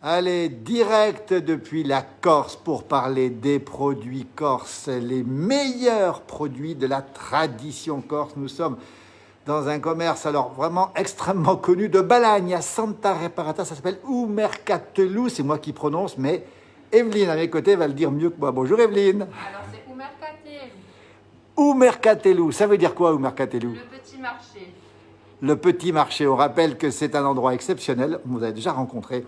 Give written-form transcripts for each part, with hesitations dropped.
Allez, direct depuis la Corse pour parler des produits corses, les meilleurs produits de la tradition corse. Nous sommes dans un commerce alors vraiment extrêmement connu de Balagne à Santa Reparata, ça s'appelle Umercatelou, c'est moi qui prononce, mais Evelyne à mes côtés va le dire mieux que moi. Bonjour Evelyne. Alors c'est Umercatelou. Umercatelou, ça veut dire quoi Umercatelou? Le petit marché. Le petit marché, on rappelle que c'est un endroit exceptionnel, vous avez déjà rencontré.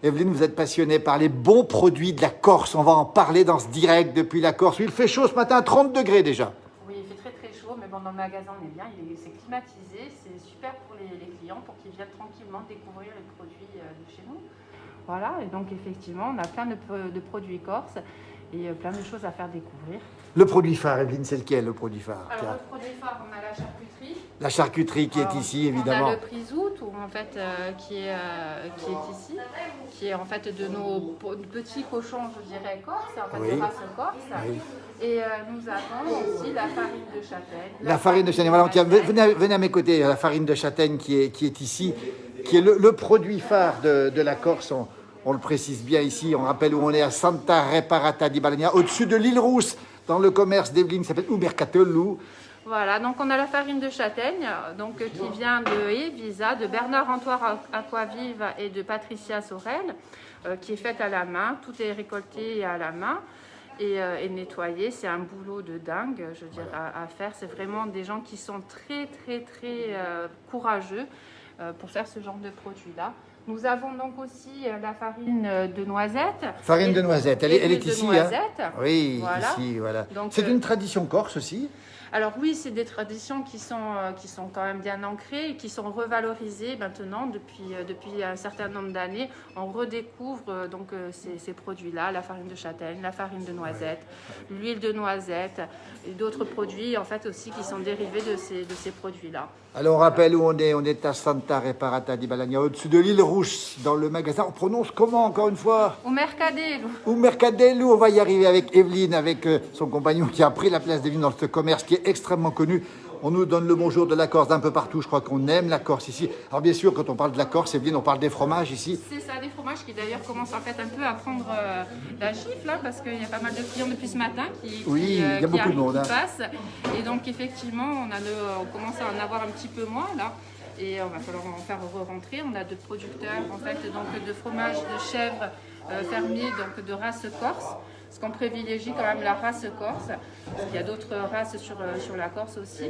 Evelyne, vous êtes passionnée par les bons produits de la Corse. On va en parler dans ce direct depuis la Corse. Il fait chaud ce matin, 30 degrés déjà. Oui, il fait très chaud, mais bon, dans le magasin on est bien, c'est climatisé, c'est super pour les clients pour qu'ils viennent tranquillement découvrir les produits de chez nous. Voilà, et donc effectivement, on a plein de produits corses et plein de choses à faire découvrir. Le produit phare, Evelyne, c'est lequel le produit phare? Alors, le produit phare, on a la charcuterie. La charcuterie qui est ici, évidemment. On a le prisout, en fait, qui est ici, qui est en fait de nos petits cochons, je dirais, corse, en fait, Oui. de race corse. Oui. Et nous avons aussi la farine de châtaigne. La farine de châtaigne, voilà, tiens, venez à mes côtés, la farine de châtaigne qui est ici, qui est le produit phare de la Corse. On le précise bien ici, on rappelle où on est à Santa Reparata di Balagna, au-dessus de l'île Rousse, dans le commerce d'Evelyne qui s'appelle Umercatelou. Voilà, donc on a la farine de châtaigne, donc, qui vient de Evisa, de Bernard-Antoine Aquavive et de Patricia Sorel, qui est faite à la main. Tout est récolté à la main et nettoyé. C'est un boulot de dingue, je dirais, à faire. C'est vraiment des gens qui sont très courageux pour faire ce genre de produit-là. Nous avons donc aussi la farine de noisette. Farine de noisette, elle est ici. Noisette. Hein. Oui, voilà. Ici, voilà. Donc, c'est une tradition corse aussi. Alors oui, c'est des traditions qui sont quand même bien ancrées et qui sont revalorisées maintenant depuis un certain nombre d'années. On redécouvre donc ces produits-là, la farine de châtaigne, la farine de noisette, l'huile de noisette et d'autres produits en fait aussi qui sont dérivés de ces produits-là. Alors on rappelle où on est à Santa Reparata di Balagna, au-dessus de l'île Rousse, dans le magasin. On prononce comment encore une fois? Umercatelou. Umercatelou, on va y arriver avec Evelyne, avec son compagnon qui a pris la place d'Evelyne dans ce commerce qui est extrêmement connu. On nous donne le bonjour de la Corse d'un peu partout, je crois qu'on aime la Corse ici. Alors bien sûr, quand on parle de la Corse, Evelyne, on parle des fromages ici. C'est ça, des fromages qui d'ailleurs commencent en fait un peu à prendre la gifle, là, parce qu'il y a pas mal de clients depuis ce matin il y a beaucoup de monde, qui passent. Et donc effectivement, on commence à en avoir un petit peu moins là. Et on va falloir en faire re-rentrer. On a de producteurs en fait, donc de fromage de chèvre fermier, donc de race corse. Parce qu'on privilégie quand même la race corse, parce qu'il y a d'autres races sur la Corse aussi.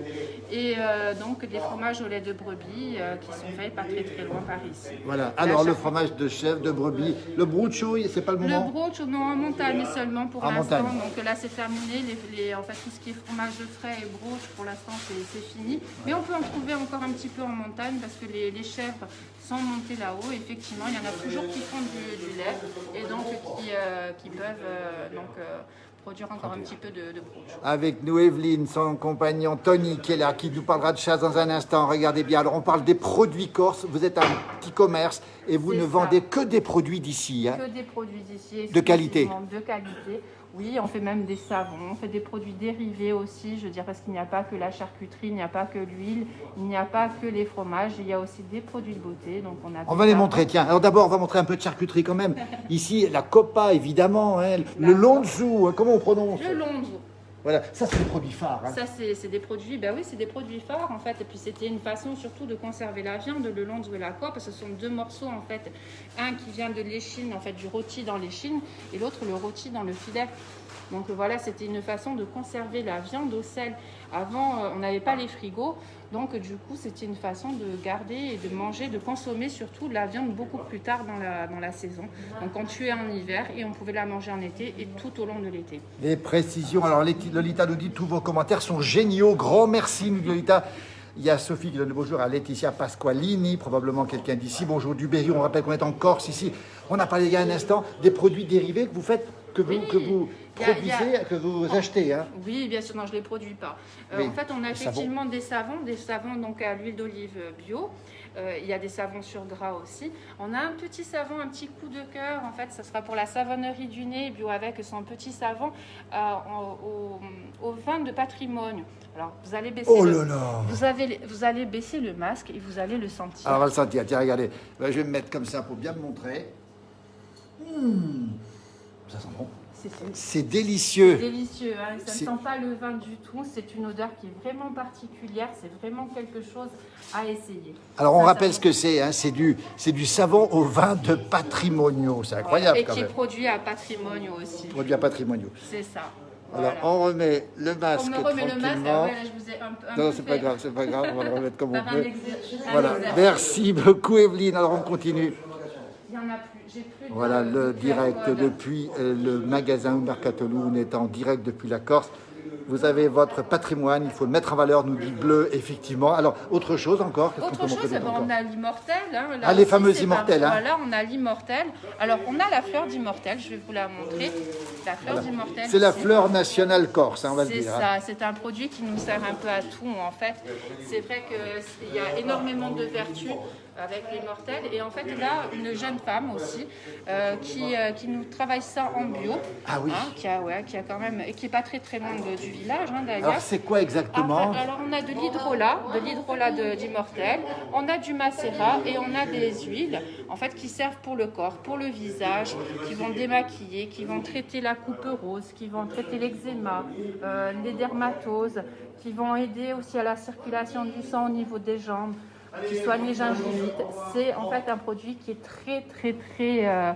Et donc des fromages au lait de brebis qui sont faits pas très loin par ici. Voilà, alors le fromage de chèvre, de brebis, le bruccio, c'est pas le moment? Le broch, non, en montagne seulement pour l'instant. Montagne. Donc là c'est terminé, en fait tout ce qui est fromage de frais et broch pour l'instant c'est fini. Mais on peut en trouver encore un petit peu en montagne parce que les chèvres sont montées là-haut. Effectivement, il y en a toujours qui font du lait et donc qui peuvent produire encore un petit peu de broch. Avec nous, Evelyne, son compagnon Tony qui est là, qui nous parlera de chasse dans un instant. Regardez bien, alors on parle des produits corses. Vous êtes un petit commerce et vous ne vendez que des produits d'ici. Hein. Que des produits d'ici. De qualité. De qualité. Oui, on fait même des savons, on fait des produits dérivés aussi, je veux dire, parce qu'il n'y a pas que la charcuterie, il n'y a pas que l'huile, il n'y a pas que les fromages, il y a aussi des produits de beauté. Donc on va les montrer, tiens. Alors d'abord, on va montrer un peu de charcuterie quand même. Ici, la coppa, évidemment, hein, le lonzou, comment on prononce? Le lonzou. Voilà, ça c'est des produits phares. Hein. Ça c'est des produits, ben oui, c'est des produits phares en fait. Et puis c'était une façon surtout de conserver la viande, le long de la corde, parce que ce sont deux morceaux en fait. Un qui vient de l'échine, en fait, du rôti dans l'échine, et l'autre le rôti dans le filet. Donc voilà, c'était une façon de conserver la viande au sel. Avant, on n'avait pas les frigos, donc du coup, c'était une façon de garder et de manger, de consommer surtout la viande beaucoup plus tard dans la saison. Donc on tuait en hiver et on pouvait la manger en été et tout au long de l'été. Les précisions. Alors Lolita nous dit tous vos commentaires sont géniaux. Grand merci, Lolita. Il y a Sophie qui donne le bonjour à Laetitia Pasqualini, probablement quelqu'un d'ici. Bonjour du Berry, on rappelle qu'on est en Corse ici. On a parlé il y a un instant des produits dérivés que vous faites, que vous produisez, que vous achetez. Hein. Oui, bien sûr, non, je ne les produis pas. Oui, en fait, on a effectivement des savons donc à l'huile d'olive bio. Il y a des savons sur gras aussi. On a un petit savon, un petit coup de cœur. En fait, ça sera pour la savonnerie du nez bio avec son petit savon au vin de patrimoine. Alors, vous allez baisser vous allez baisser le masque et vous allez le sentir. Alors, on va le sentir. Tiens, regardez. Je vais me mettre comme ça pour bien me montrer. Ça sent bon. C'est C'est délicieux. délicieux, hein. Ça ne sent pas le vin du tout. C'est une odeur qui est vraiment particulière. C'est vraiment quelque chose à essayer. Alors, on Ça, rappelle ça- ce que c'est. Hein. C'est du savon au vin de Patrimonio. C'est incroyable Et quand qui est même. produit à Patrimonio aussi. Produit à Patrimonio. C'est ça. Alors, Voilà. on remet le masque On me remet le masque. tranquillement. Ouais, là, je vous ai un Non, peu c'est pas fait grave, c'est pas grave. On va le remettre comme on par un peut. exercice. Voilà. Merci beaucoup, Evelyne. Alors, on continue. Il n'y en a plus. J'ai plus de- Voilà le de direct QR code. depuis le magasin Mercatolou. On est en direct depuis la Corse. Vous avez votre patrimoine, il faut le mettre en valeur, nous dit Bleu, effectivement. Alors, autre chose encore qu'est-ce qu'on peut Autre montrer chose, d'autre encore on a l'immortel. Hein, là Ah, les aussi, fameuses c'est immortelles, pas- hein. Voilà, on a l'immortel. Alors, on a la fleur d'immortel, je vais vous la montrer. La fleur d'immortel. C'est la fleur nationale corse, hein, on va le C'est dire. hein. ça, c'est un produit qui nous sert un peu à tout en fait. C'est vrai qu'il y a énormément de vertus avec l'immortel. Et en fait, là, une jeune femme aussi qui nous travaille ça en bio. Ah oui. Hein, qui a quand même, et qui est pas très très loin du village hein, d'ailleurs. Alors, c'est quoi exactement Alors, on a de l'hydrolat d'immortel, on a du macérat et on a des huiles en fait qui servent pour le corps, pour le visage, qui vont démaquiller, qui vont traiter la coupe rose, qui vont traiter l'eczéma, les dermatoses, qui vont aider aussi à la circulation du sang au niveau des jambes, qui soigne les gingivites. C'est en fait un produit qui est très très très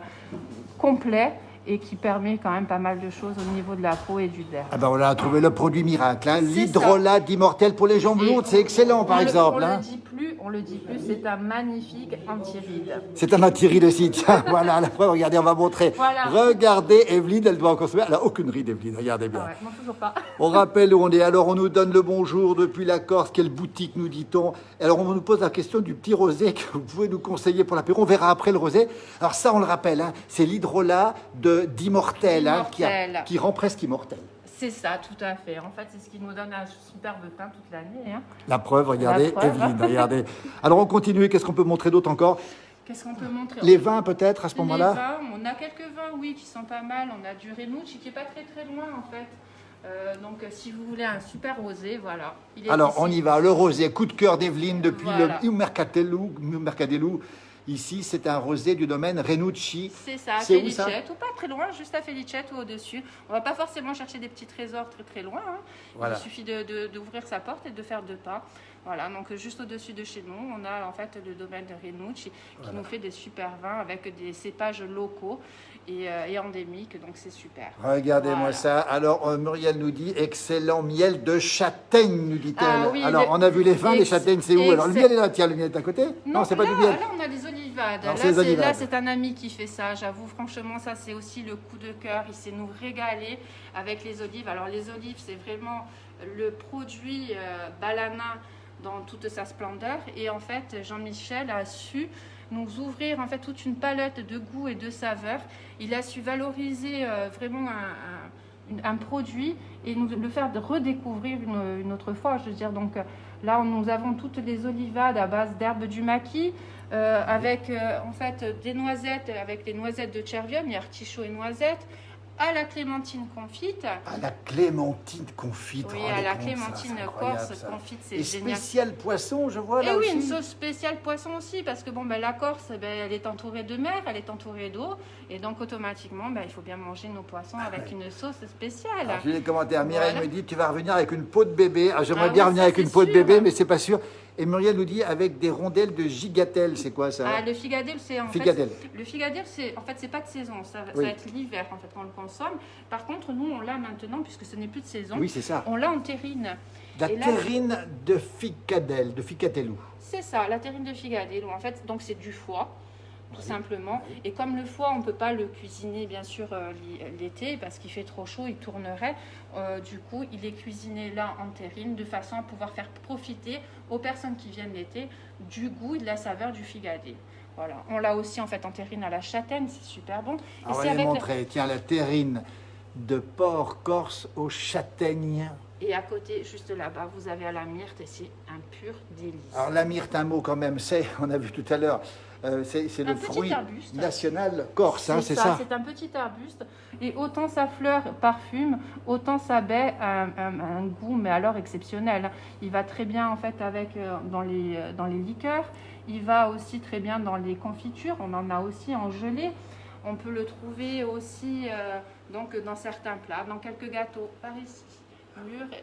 complet et qui permet quand même pas mal de choses au niveau de la peau et du derme. Ah ben, on a trouvé le produit miracle, hein, C'est l'hydrolat d'immortel pour les jambes Et lourdes, c'est excellent par exemple. On hein. le dit plus, c'est un magnifique anti-ride. C'est un anti-ride aussi, tiens, voilà, la preuve, regardez, on va montrer. Voilà. Regardez, Evelyne, elle doit en consommer, elle n'a aucune ride, Evelyne, regardez bien. Ah ouais, non, toujours pas. On rappelle où on est. Alors, on nous donne le bonjour depuis la Corse. Quelle boutique nous dit-on? Alors, on nous pose la question du petit rosé que vous pouvez nous conseiller pour l'apéro. On verra après le rosé. Alors, ça, on le rappelle, hein, c'est l'hydrolat d'immortel hein, D'immortel. qui rend presque immortel. C'est ça, tout à fait. En fait, c'est ce qui nous donne un superbe pain toute l'année. Hein. La preuve, regardez, La preuve. Evelyne, regardez. Alors, on continue. Qu'est-ce qu'on peut montrer d'autre encore? Qu'est-ce qu'on peut montrer? Les vins, peut-être, à ce Les moment-là? vins, on a quelques vins, oui, qui sont pas mal. On a du Renucci qui est pas très très loin, en fait. Donc, si vous voulez un super rosé, voilà. Il est Alors, ici. on y va. Le rosé, coup de cœur d'Evelyne depuis Voilà. le Mercatello. Ici, c'est un rosé du domaine Renucci. C'est ça, à C'est où, ça Felicette, ou pas très loin, juste à Felicette ou au-dessus. On va pas forcément chercher des petits trésors très très loin. Hein. Voilà. Il suffit d'ouvrir sa porte et de faire 2 pas. Voilà, donc juste au-dessus de chez nous, on a en fait le domaine de Renucci qui nous fait des super vins avec des cépages locaux et endémiques, donc c'est super. Regardez-moi Voilà. ça. Alors, Muriel nous dit excellent miel de châtaigne, nous dit-elle. Ah oui, Alors, on a vu les vins, les châtaignes, c'est où? Alors, le miel est là, tiens, le miel est à côté? Non, c'est pas là, du miel. Là, on a les olivades. Alors, c'est les olivades. Là, c'est un ami qui fait ça. J'avoue, franchement, ça, c'est aussi le coup de cœur. Il sait nous régaler avec les olives. Alors, les olives, c'est vraiment le produit Balana dans toute sa splendeur. Et en fait, Jean-Michel a su nous ouvrir en fait toute une palette de goûts et de saveurs. Il a su valoriser vraiment un produit et nous le faire redécouvrir une autre fois. Je veux dire, donc là, nous avons toutes les olivades à base d'herbes du maquis, avec en fait des noisettes, avec les noisettes de Chervium, il y a artichaut et noisettes, à la clémentine confite. À la clémentine confite. Oui, rendez à la compte, clémentine ça, c'est incroyable, corse ça. confite, c'est Et génial. spécial poisson, je vois Et là oui, aussi. une sauce spéciale poisson aussi, parce que bon, ben, la Corse, ben, elle est entourée de mer, elle est entourée d'eau, et donc automatiquement, ben, il faut bien manger nos poissons avec une sauce spéciale. Alors, j'ai des commentaires. Mireille Voilà. me dit tu vas revenir avec une peau de bébé. Alors, j'aimerais Ah bien oui, revenir ça, avec une c'est peau de sûr. bébé, mais c'est pas sûr. Et Muriel nous dit avec des rondelles de gigatelle. C'est quoi ça? Ah, le figadelle, c'est en Figadelle. fait. Le figadelle, c'est en fait, c'est pas de saison. Ça Oui. va être l'hiver en fait qu'on le consomme. Par contre, nous, on l'a maintenant puisque ce n'est plus de saison. Oui, c'est ça. On l'a en terrine. La Et là, terrine de Ficadelle, de Ficatello. c'est ça, la terrine de figadelle. En fait, donc c'est du foie, tout simplement. Et comme le foie, on peut pas le cuisiner bien sûr l'été parce qu'il fait trop chaud, il tournerait. Du coup, il est cuisiné là en terrine de façon à pouvoir faire profiter aux personnes qui viennent l'été du goût et de la saveur du figadelle. Voilà, on l'a aussi en fait en terrine à la châtaigne, c'est super bon. Et Alors, on c'est va les avec montrer. Tiens, la terrine de porc corse aux châtaignes. Et à côté, juste là-bas, vous avez à la myrte et c'est un pur délice. Alors, la myrte, un mot quand même, c'est, on a vu tout à l'heure, c'est le petit fruit arbuste. national corse, hein, c'est ça. C'est un petit arbuste. Et autant sa fleur parfume, autant sa baie a un goût, mais alors exceptionnel. Il va très bien en fait avec dans les liqueurs. Il va aussi très bien dans les confitures. On en a aussi en gelée. On peut le trouver aussi donc dans certains plats, dans quelques gâteaux, par ici.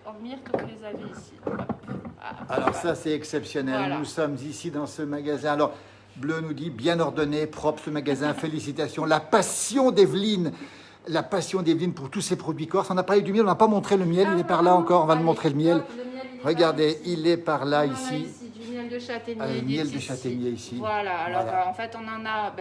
En myrte, vous les avez ici. Alors ça, c'est exceptionnel. Voilà. Nous sommes ici dans ce magasin. Alors, Bleu nous dit, bien ordonné, propre ce magasin, félicitations. La passion d'Evelyne. La passion d'Evelyne pour tous ces produits corses. On a parlé du miel, on n'a pas montré le miel, il est par là encore, on va le montrer le miel. Regardez, il est par là, ici. Du miel de châtaignier. Le miel de châtaignier ici. Voilà, alors en fait on en a,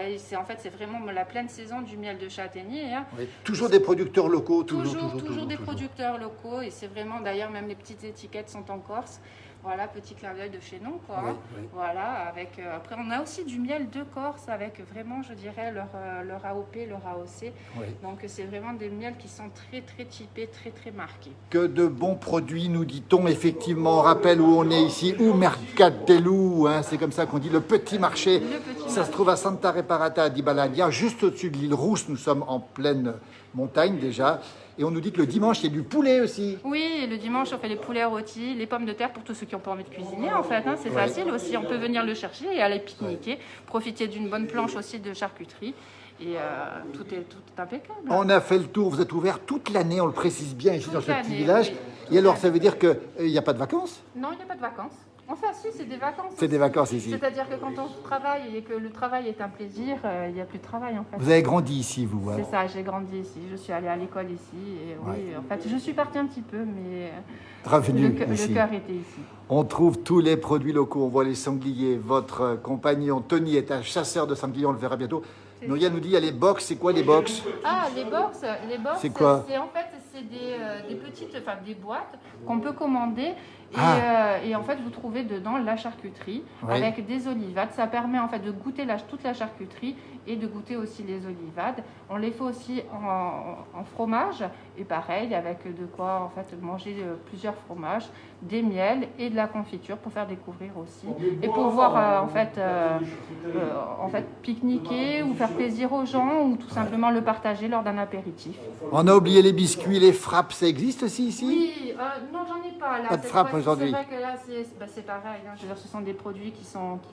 c'est vraiment la pleine saison du miel de châtaignier. Hein. Oui. Toujours des producteurs locaux, toujours des producteurs locaux, et c'est vraiment, d'ailleurs même les petites étiquettes sont en Corse. Voilà, petit clin d'œil de chez nous, quoi. Oui, Hein. oui. Voilà, avec, après on a aussi du miel de Corse avec vraiment, je dirais, leur AOP, leur AOC. Oui. Donc c'est vraiment des miels qui sont très très typés, très très marqués. Que de bons produits, nous dit-on. Effectivement, on rappelle où on est ici, où Mercatello, hein, c'est comme ça qu'on dit, le petit marché. Ça se trouve à Santa Reparata di Baladia, juste au-dessus de l'île Rousse. Nous sommes en pleine montagne déjà. Et on nous dit que le dimanche, il y a du poulet aussi. Oui, et le dimanche, on fait les poulets rôtis, les pommes de terre pour tous ceux qui n'ont pas envie de cuisiner, en fait. Hein, c'est facile aussi. On peut venir le chercher et aller pique-niquer. Profiter d'une bonne planche aussi de charcuterie. Et tout est impeccable. On a fait le tour. Vous êtes ouvert toute l'année, on le précise bien ici Toute dans ce petit l'année, village. oui. Et alors, ça veut dire qu'il n'y a pas de vacances? Non, il n'y a pas de vacances. Enfin, si, c'est des vacances. C'est des vacances ici. C'est-à-dire que quand on travaille et que le travail est un plaisir, il n'y a plus de travail, en fait. Vous avez grandi ici, vous, hein? C'est ça, j'ai grandi ici. Je suis allée à l'école ici. Et oui, en fait, je suis partie un petit peu, mais Revenu le ici. cœur était ici. On trouve tous les produits locaux. On voit les sangliers. Votre compagnon Tony est un chasseur de sangliers. On le verra bientôt. Nouria nous dit, il y a les box. C'est quoi les box? Ah, les box, c'est quoi? En fait, c'est des petites, enfin des boîtes qu'on peut commander. Et en fait, vous trouvez dedans la charcuterie avec des olivades. Ça permet en fait de goûter toute la charcuterie et de goûter aussi les olivades. On les fait aussi en fromage et pareil avec de quoi en fait manger plusieurs fromages, des miels et de la confiture pour faire découvrir aussi et pouvoir en fait pique-niquer ou faire plaisir aux gens ou tout simplement le partager lors d'un apéritif. On a oublié les biscuits, les frappes. Ça existe aussi ici? Oui, non, j'en ai pas là. Pas de frappe aujourd'hui. C'est vrai que là, c'est pareil. Hein. Je veux dire, ce sont des produits qui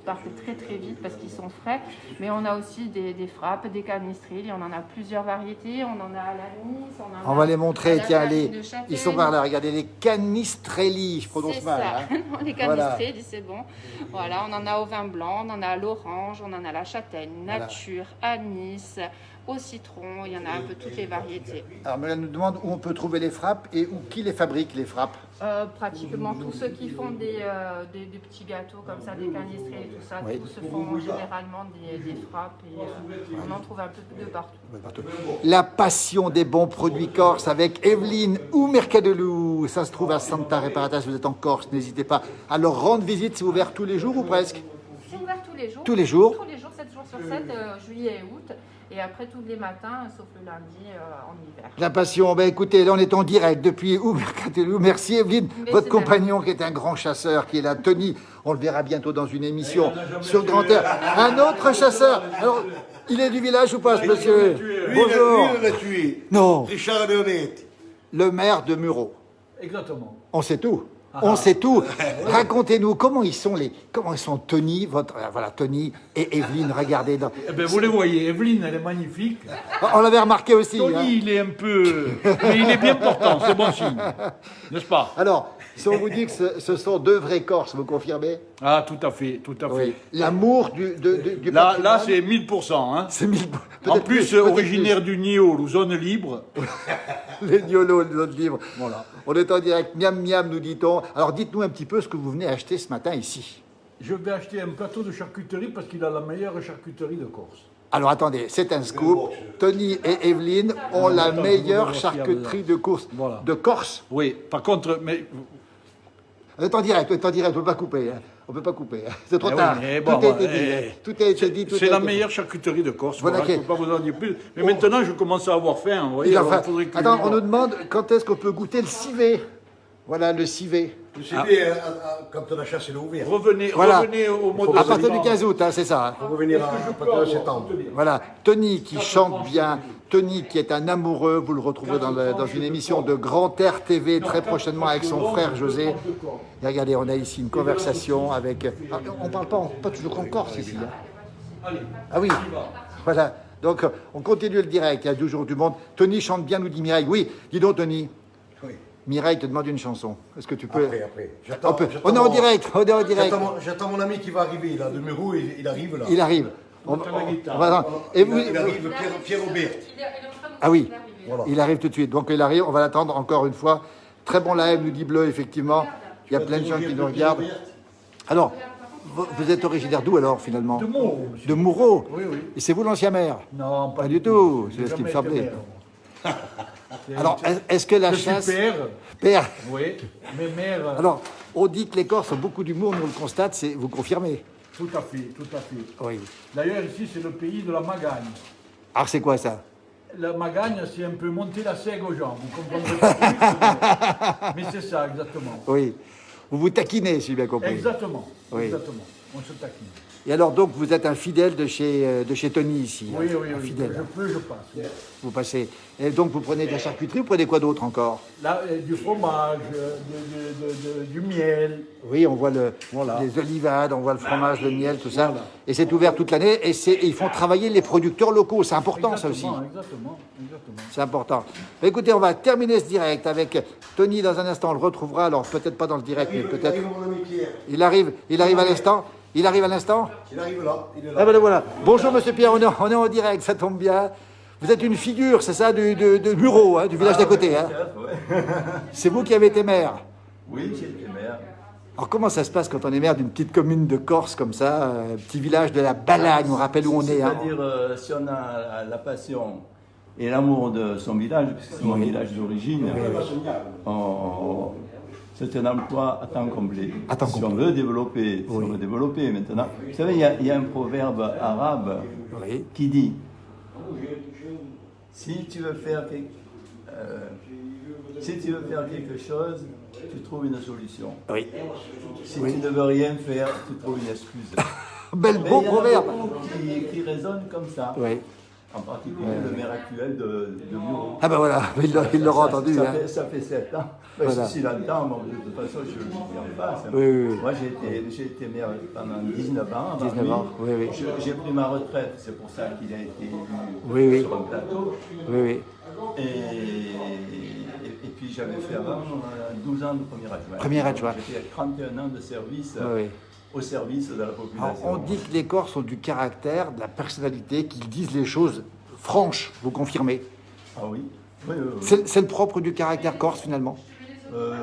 partent très très vite parce qu'ils sont frais. Mais on a aussi des frappes, des canistrilles. On en a plusieurs variétés. On en a à l'anis. On va les montrer. Tiens, ils sont par là. Regardez, les canistrelli. Je prononce mal. Hein. Les canistrilli, c'est bon. Voilà, on en a au vin blanc, on en a à l'orange, on en a à la châtaigne, nature, anis, au citron. Il y en a un peu toutes les variétés. Alors, Mélanie nous demande où on peut trouver les frappes et qui les fabrique, les frappes? Pratiquement tous ceux qui font des petits gâteaux comme ça, des canistrés et tout ça, tous se font généralement des frappes et on en trouve un peu de partout. La passion des bons produits corses avec Evelyne ou Mercatello. Ça se trouve à Santa Reparata. Si vous êtes en Corse, n'hésitez pas à leur rendre visite. C'est ouvert tous les jours ou presque? C'est ouvert tous les jours. Tous les jours? Tous les jours, 7 jours sur 7, juillet et août. Et après tous les matins, sauf le lundi en hiver. La passion, ben écoutez, là on est en direct depuis Mercatello. Merci Evelyne, votre compagnon qui est un grand chasseur, qui est là, Tony, on le verra bientôt dans une émission sur Grand Air. Un autre chasseur. Alors, il est du village ou pas ce monsieur? Bonjour. Lui, il l'a tué. Non, Richard Leonetti. le maire de Muro. Exactement. On sait tout. On sait tout. Racontez-nous comment ils sont Tony, Tony et Evelyne. Regardez. Eh ben, vous les voyez, Evelyne, elle est magnifique. On l'avait remarqué aussi. Tony, hein. il est un peu... Mais il est bien portant, c'est bon signe. N'est-ce pas? Alors, si on vous dit que ce sont deux vrais Corses, vous confirmez? Ah, tout à fait, tout à fait. Oui. L'amour du Là, c'est 1000%. Hein. C'est 1000. En plus, originaire du Niol, zone libre. Les Niolos, les autres livres. Voilà. On est en direct, miam miam, nous dit-on. Alors dites-nous un petit peu ce que vous venez acheter ce matin ici. Je vais acheter un plateau de charcuterie parce qu'il a la meilleure charcuterie de Corse. Alors attendez, c'est un scoop. Tony et Evelyne ont la meilleure charcuterie de Corse. Voilà. De Corse. Oui, par contre, mais... On est en direct, on ne peut pas couper. Hein. On ne peut pas couper. Hein. C'est trop Eh oui, tard. mais bon, tout a été dit. Hein. Tout a été dit. C'est la meilleure charcuterie de Corse. Voilà, je ne peux pas vous en dire plus. Mais maintenant, je commence à avoir faim. Vous voyez, alors, faudrait que Attends, on nous demande quand est-ce qu'on peut goûter le civet. Voilà, le civet. Vous savez, quand la chasse est ouverte, Revenez au mois de À partir septembre. du 15 août, hein, c'est ça. Hein. il faut revenir à partir de septembre. Voilà, Tony qui chante bien, Tony qui est un amoureux, vous le retrouverez dans une émission de Grand Air TV très prochainement avec son frère José. Et regardez, on a ici une conversation avec... on ne parle pas toujours en Corse ici. Hein. Ah oui, voilà, Donc, on continue le direct. Il y a toujours du monde. Tony chante bien, nous dit Mireille. Oui, dis donc, Tony. Oui. Mireille te demande une chanson. Est-ce que tu peux... Après. On est en direct. On est en direct. J'attends mon ami qui va arriver, là, de Muro, il arrive là. Il arrive. Il arrive, Pierre Aubert. Ah oui, Voilà. il arrive tout de suite. Donc il arrive, on va l'attendre encore une fois. Très bon live, nous dit Bleu, effectivement. Il y a plein de gens qui nous regardent. Alors, vous êtes originaire d'où alors finalement? De Meaux. De Moureau. Oui, oui. Et c'est vous l'ancien maire? Non, Pas du tout, c'est ce qui me semblait. Alors, est-ce que la Je suis chasse... père, Père. oui, mais mère, Alors, on dit que les Corses ont beaucoup d'humour, nous on le constate, vous confirmez? tout à fait, tout à fait. Oui. D'ailleurs, ici, c'est le pays de la magagne. Alors c'est quoi ça? La magagne, c'est un peu monter la seigue aux gens. Vous comprendrez pas plus, mais c'est ça, exactement. Oui. Vous vous taquinez, si j'ai bien compris. Exactement, Oui. exactement. On se taquine. Et alors, donc, vous êtes un fidèle de chez Tony ici? Oui, hein, oui, un oui. fidèle. Je peux, je passe. Oui. Vous passez. Et donc, vous prenez de la charcuterie, vous prenez quoi d'autre encore? Là, du fromage, du miel. Oui, on voit Voilà. les olivades, on voit le fromage, le miel, tout ça. Et c'est ouvert toute l'année. Et ils font travailler les producteurs locaux. C'est important, ça aussi. Exactement. C'est important. Écoutez, on va terminer ce direct avec Tony dans un instant. On le retrouvera. Alors, peut-être pas dans le direct, mais Il peut-être. arrive, mon ami Pierre. Il arrive à l'instant. Il arrive à l'instant. Il arrive là, il est Ah là. ben le voilà. Bonjour Monsieur Pierre, on est en direct, ça tombe bien. Vous êtes une figure, c'est ça, de Muro, hein, du village d'à côté. Hein. C'est vous qui avez été maire. Oui, j'ai été maire. Alors comment ça se passe quand on est maire d'une petite commune de Corse comme ça, un petit village de la Balagne, on rappelle où on est. Hein. C'est-à-dire, si on a la passion et l'amour de son village, puisque c'est mon village d'origine, c'est un emploi à temps complet. À temps si complet. on veut développer, si on veut développer maintenant. Vous savez, il y a un proverbe arabe Oui. qui dit si tu veux faire quelque chose, tu trouves une solution. Oui. Si tu ne veux rien faire, tu trouves une excuse. Beau Mais il y en a proverbe. beaucoup qui résonnent comme ça. Oui. En particulier le maire actuel de Muro. Ah ben voilà, il l'aura entendu. Ça, Hein. ça fait 7 ans. Voilà. Si longtemps, bon, de toute façon, je ne reviens pas. Ça. Oui. Moi, j'ai été maire pendant 19 ans. 19 ans, oui. J'ai pris ma retraite, c'est pour ça qu'il a été élu Oui. sur un plateau. Oui. Et puis j'avais fait avant 12 ans de premier adjoint. Premier adjoint. J'ai fait 31 ans de service Oui. au service de la Alors, population. on dit que les Corses ont du caractère, de la personnalité, qu'ils disent les choses franches, vous confirmez? Ah oui, oui, oui, oui. C'est le propre du caractère corse finalement?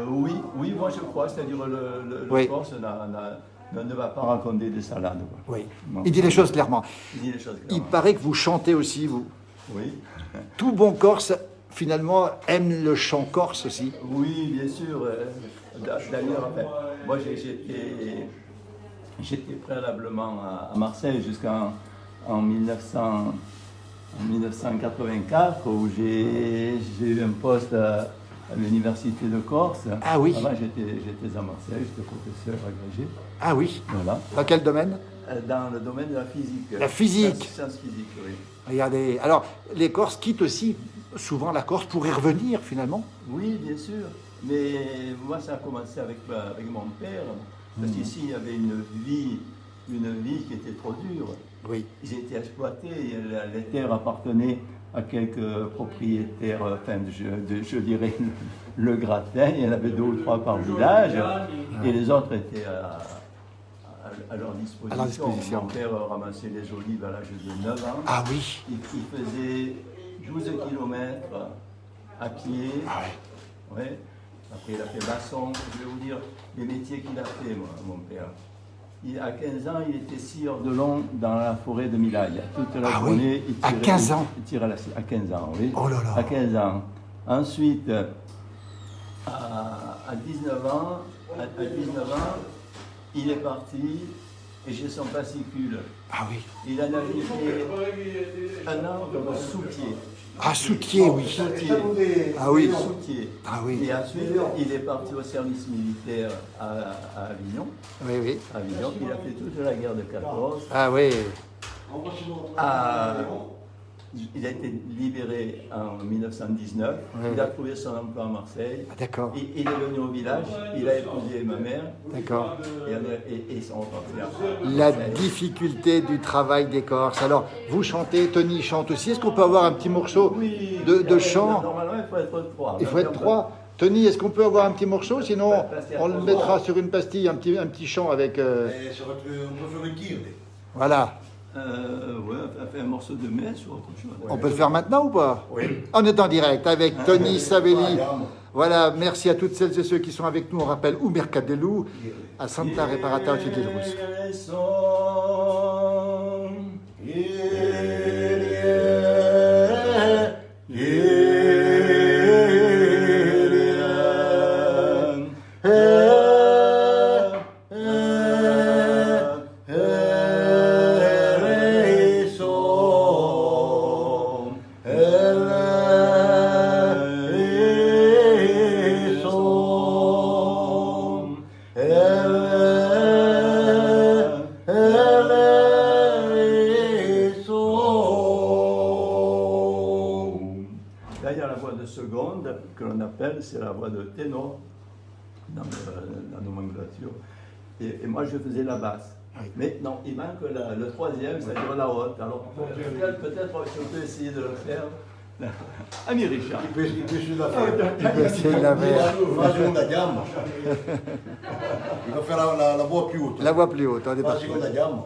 Oui, moi je crois, c'est-à-dire le Oui. Corse ne va pas raconter des salades. Quoi. Oui. Non. Il dit les choses clairement. Il dit les choses Il clairement. paraît que vous chantez aussi, vous. Oui. Tout bon Corse, finalement, aime le chant corse aussi. Oui, bien sûr. D'ailleurs, enfin, moi j'étais préalablement à Marseille jusqu'en 1984 où j'ai eu un poste à l'université de Corse. Ah oui. Avant j'étais à Marseille, j'étais professeur agrégé. Ah oui. Voilà. Dans quel domaine? Dans le domaine de la physique. La physique. Sciences physiques, oui. Regardez. Alors, les Corses quittent aussi souvent la Corse pour y revenir finalement. Oui, bien sûr. Mais moi, ça a commencé avec mon père. Parce qu'ici, il y avait une vie qui était trop dure. Oui. Ils étaient exploités. Les terres appartenaient à quelques propriétaires, enfin, je dirais le gratin. Il y en avait 2 ou 3 par village. Et les autres étaient à leur disposition. À leur disposition. Mon père ramassait les olives à l'âge de 9 ans. Ah oui. Il faisait 12 km à pied. Ah ouais. Ouais. Après, il a fait maçon. Je vais vous dire les métiers qu'il a fait, mon père. À 15 ans, il était scieur de long dans la forêt de Milaille. Toute la Ah oui. journée, il À tirait, 15 ans. il tirait à 15 ans, oui. Oh là là. À 15 ans. Ensuite, à 19 ans, il est parti et j'ai son fascicule. Ah oui. Il en a fait un an comme soutier. Ah, soutier, oui. Soutier. Ah oui. Soutier. Ah oui. Et ensuite, il est parti au service militaire à Avignon. Oui, oui. Avignon, il a fait toute la guerre de 14. Ah oui. Il a été libéré en 1919. Ouais. Il a trouvé son emploi à Marseille. Ah, d'accord. Il est venu au village. Il a épousé ma mère. D'accord. Et ils sont repartis. La difficulté du travail des Corses. Alors, vous chantez, Tony chante aussi. Est-ce qu'on peut avoir un petit morceau de chant? Normalement, il faut être 3. Il faut être 3. Tony, est-ce qu'on peut avoir un petit morceau? Sinon, on le mettra sur une pastille, un petit chant avec... On peut faire une tire. Voilà. Ouais, on fait un morceau de messe ou autre chose. On peut le faire maintenant ou pas? Oui. On est en direct avec Tony Savelli. Voilà, merci à toutes celles et ceux qui sont avec nous. On rappelle Mercadelou à Santa Reparata au-dessus de l'Île-Rousse. Là, il y a la voix de seconde que l'on appelle, c'est la voix de ténor dans la nomenclature. Et moi, je faisais la basse. Oui. Mais non, il manque le troisième, c'est-à-dire la haute. Alors peut-être si on peut essayer de le faire. Ami Richard. Il peut essayer de la faire. Il peut essayer de la faire. Il va faire la voix plus haute. La voix plus haute, on est La parti. seconde gamme.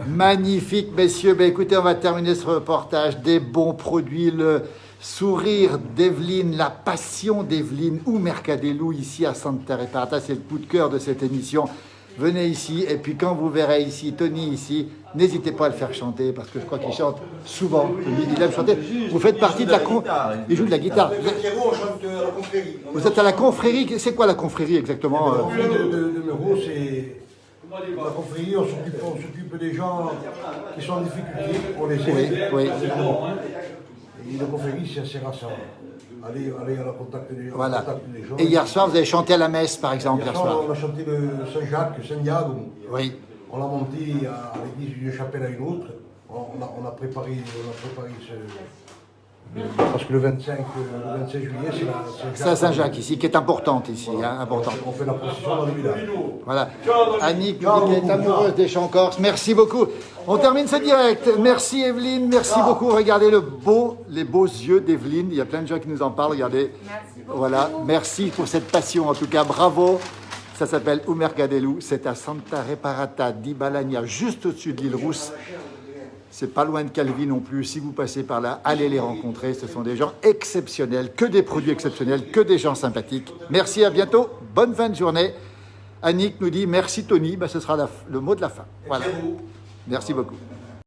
Magnifique, messieurs. Ben, écoutez, on va terminer ce reportage. Des bons produits, le sourire d'Evelyne, la passion d'Evelyne Mercadelou ici à Santa Reparata. C'est le coup de cœur de cette émission. Venez ici et puis quand vous verrez ici, Tony ici, n'hésitez pas à le faire chanter parce que je crois qu'il chante souvent. Il aime chanter. Vous faites partie de la... Il joue de la guitare. Vous êtes à la confrérie. C'est quoi la confrérie exactement? La confrérie de Méro, c'est... La confrérie, on s'occupe des gens qui sont en difficulté pour les aider. Oui. Et la confrérie, c'est assez rare ça. Aller à la contact des gens. Voilà. Et hier soir, vous avez chanté à la messe, par exemple, hier soir. On a chanté le Saint-Jacques, Saint-Diago. Oui. On l'a monté à l'église d'une chapelle à une autre. On a préparé ce... Parce que le 25 juillet, c'est la Saint-Jacques ici, qui est importante ici, voilà. Important. On fait la procession dans le village. Voilà. Annick qui est amoureuse des chants corses. Merci beaucoup. On termine ce direct. Merci Evelyne, merci beaucoup. Regardez les beaux yeux d'Evelyne. Il y a plein de gens qui nous en parlent. Regardez. Merci beaucoup. Voilà. Merci pour cette passion. En tout cas, bravo. Ça s'appelle Mercadelou. C'est à Santa Reparata di Balagna, juste au-dessus de l'île Rousse. C'est pas loin de Calvi non plus. Si vous passez par là, allez les rencontrer. Ce sont des gens exceptionnels, que des produits exceptionnels, que des gens sympathiques. Merci, à bientôt. Bonne fin de journée. Annick nous dit merci Tony. Ben, ce sera le mot de la fin. Voilà. Merci beaucoup.